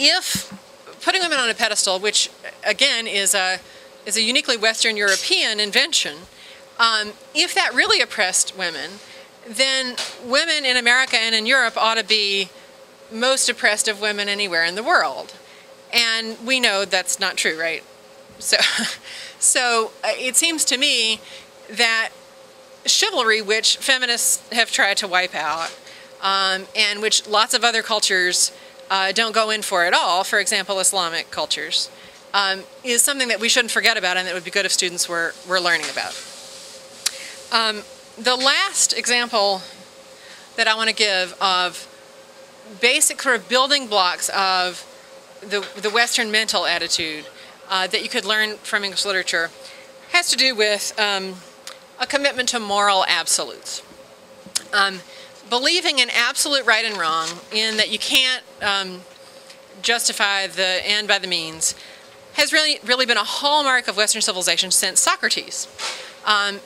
if putting women on a pedestal, which again is a uniquely Western European invention, if that really oppressed women, then women in America and in Europe ought to be most oppressed of women anywhere in the world. And we know that's not true, right? So it seems to me that chivalry, which feminists have tried to wipe out, and which lots of other cultures don't go in for at all, for example, Islamic cultures, is something that we shouldn't forget about and that would be good if students were learning about. The last example that I want to give of basic sort of building blocks of the Western mental attitude that you could learn from English literature has to do with a commitment to moral absolutes. Believing in absolute right and wrong, in that you can't justify the end by the means, has really been a hallmark of Western civilization since Socrates.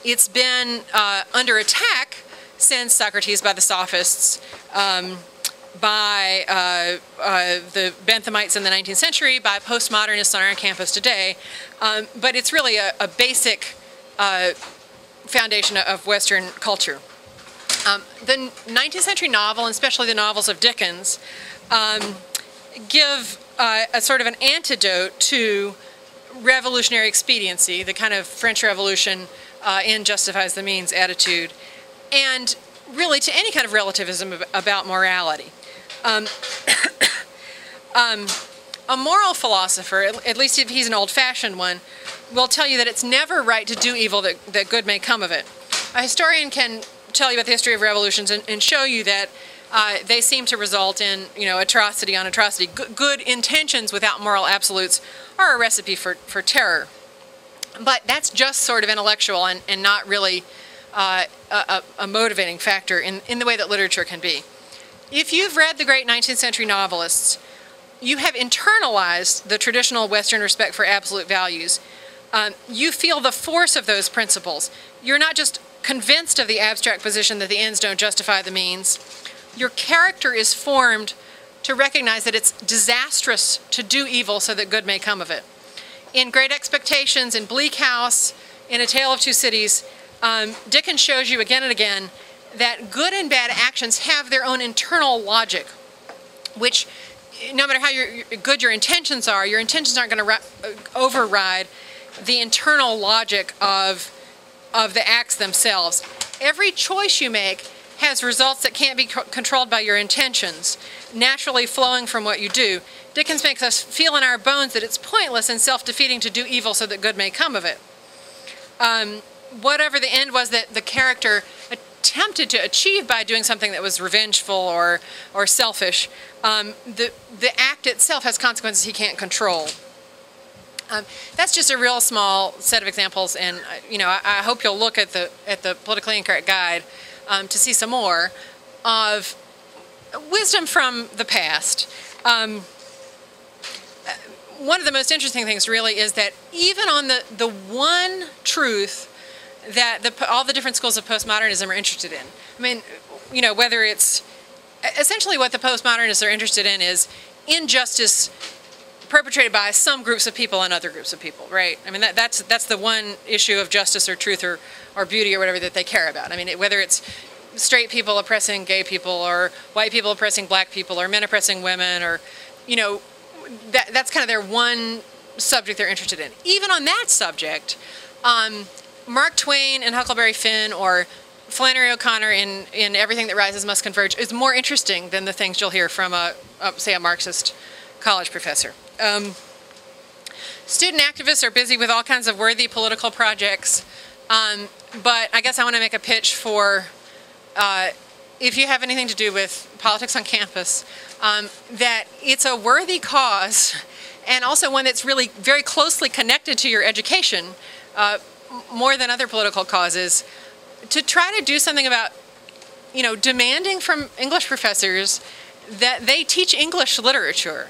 It's been under attack since Socrates by the Sophists, by the Benthamites in the 19th century, by postmodernists on our campus today, but it's really a basic foundation of Western culture. The 19th century novel, and especially the novels of Dickens, give a sort of an antidote to revolutionary expediency, the kind of French Revolution end justifies the means attitude, and really to any kind of relativism about morality. A moral philosopher, at least if he's an old-fashioned one, will tell you that it's never right to do evil that good may come of it. A historian can tell you about the history of revolutions and show you that they seem to result in, atrocity on atrocity. Good intentions without moral absolutes are a recipe for terror. But that's just sort of intellectual and not really a motivating factor in the way that literature can be. If you've read the great 19th century novelists, you have internalized the traditional Western respect for absolute values. You feel the force of those principles. You're not just convinced of the abstract position that the ends don't justify the means. Your character is formed to recognize that it's disastrous to do evil so that good may come of it. In Great Expectations, in Bleak House, in A Tale of Two Cities, Dickens shows you again and again that good and bad actions have their own internal logic, which no matter how good your intentions aren't going to override the internal logic of the acts themselves. Every choice you make has results that can't be controlled by your intentions, naturally flowing from what you do. Dickens makes us feel in our bones that it's pointless and self-defeating to do evil so that good may come of it. Whatever the end was that the character attempted to achieve by doing something that was revengeful or selfish, the act itself has consequences he can't control. That's just a real small set of examples, and I hope you'll look at the Politically Incorrect Guide to see some more of wisdom from the past. One of the most interesting things really is that even on the one truth that all the different schools of postmodernism are interested in. I mean, whether it's essentially what the postmodernists are interested in is injustice perpetrated by some groups of people and other groups of people, right? I mean, that's the one issue of justice or truth or beauty or whatever that they care about. I mean, whether it's straight people oppressing gay people or white people oppressing black people or men oppressing women or, that's kind of their one subject they're interested in. Even on that subject, Mark Twain and Huckleberry Finn or Flannery O'Connor in Everything That Rises Must Converge is more interesting than the things you'll hear from say a Marxist college professor. Student activists are busy with all kinds of worthy political projects, but I guess I want to make a pitch for if you have anything to do with politics on campus, that it's a worthy cause and also one that's really very closely connected to your education, more than other political causes, to try to do something about, demanding from English professors that they teach English literature.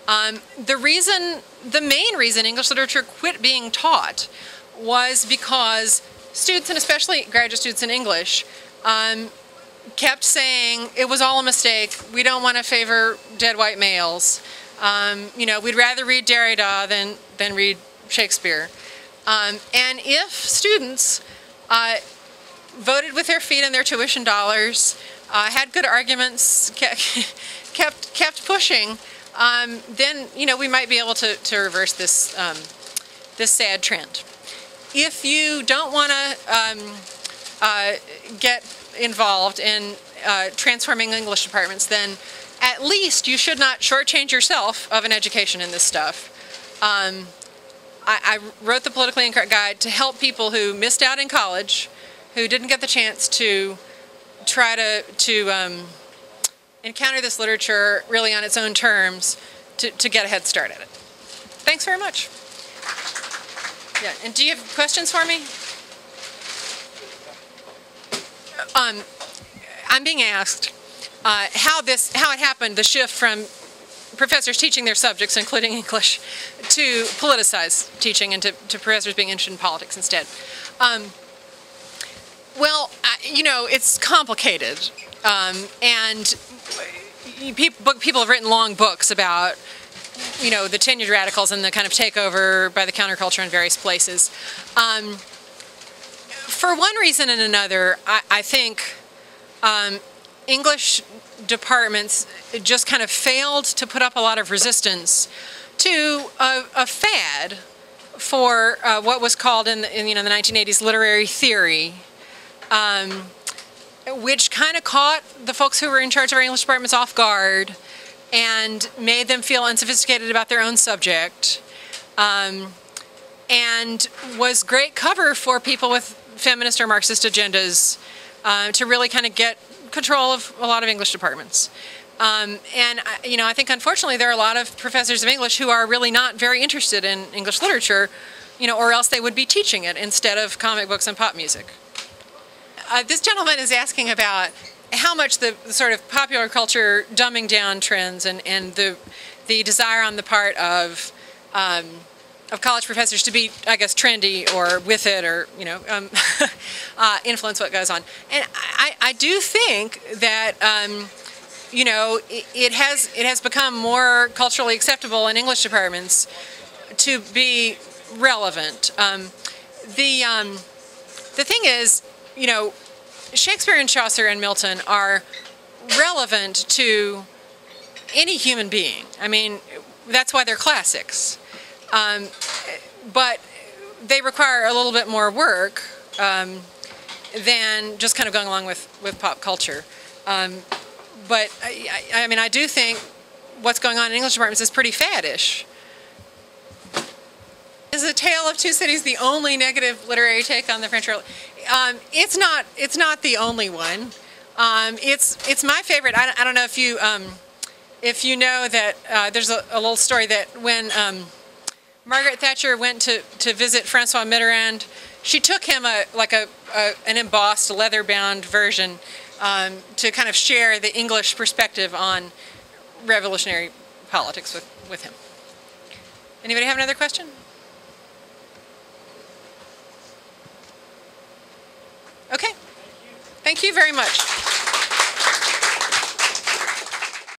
The main reason English literature quit being taught was because students, and especially graduate students in English, kept saying it was all a mistake, we don't want to favor dead white males, You know, we'd rather read Derrida than read Shakespeare. And if students voted with their feet and their tuition dollars, had good arguments, kept pushing, then, you know, we might be able to reverse this this sad trend. If you don't want to get involved in transforming English departments, then at least you should not shortchange yourself of an education in this stuff. I wrote the Politically Incorrect Guide to help people who missed out in college, who didn't get the chance to try to encounter this literature really on its own terms, to get a head start at it. Thanks very much. Yeah, and do you have questions for me? I'm being asked how it happened, the shift from professors teaching their subjects, including English, to politicized teaching and to professors being interested in politics instead. Well, you know, it's complicated, and people have written long books about, you know, the tenured radicals and the kind of takeover by the counterculture in various places. For one reason and another, I think English departments just kind of failed to put up a lot of resistance to a fad for what was called in the 1980s literary theory, which kind of caught the folks who were in charge of our English departments off guard and made them feel unsophisticated about their own subject, and was great cover for people with feminist or Marxist agendas to really kind of get control of a lot of English departments. And you know, I think unfortunately there are a lot of professors of English who are really not very interested in English literature, you know, or else they would be teaching it instead of comic books and pop music. This gentleman is asking about how much the sort of popular culture dumbing down trends and the desire on the part of college professors to be, I guess, trendy or with it, or, you know, influence what goes on. And I do think that, you know, it has become more culturally acceptable in English departments to be relevant. The thing is, you know, Shakespeare and Chaucer and Milton are relevant to any human being. I mean, that's why they're classics. But they require a little bit more work than just kind of going along with pop culture. But I mean, I do think what's going on in English departments is pretty faddish. Is A Tale of Two Cities the only negative literary take on the French Revolution? It's not the only one. It's my favorite. I don't know if you know that there's a little story that when Margaret Thatcher went to visit Francois Mitterrand, she took him an embossed leather-bound version to kind of share the English perspective on revolutionary politics with him. Anybody have another question? Okay. Thank you very much.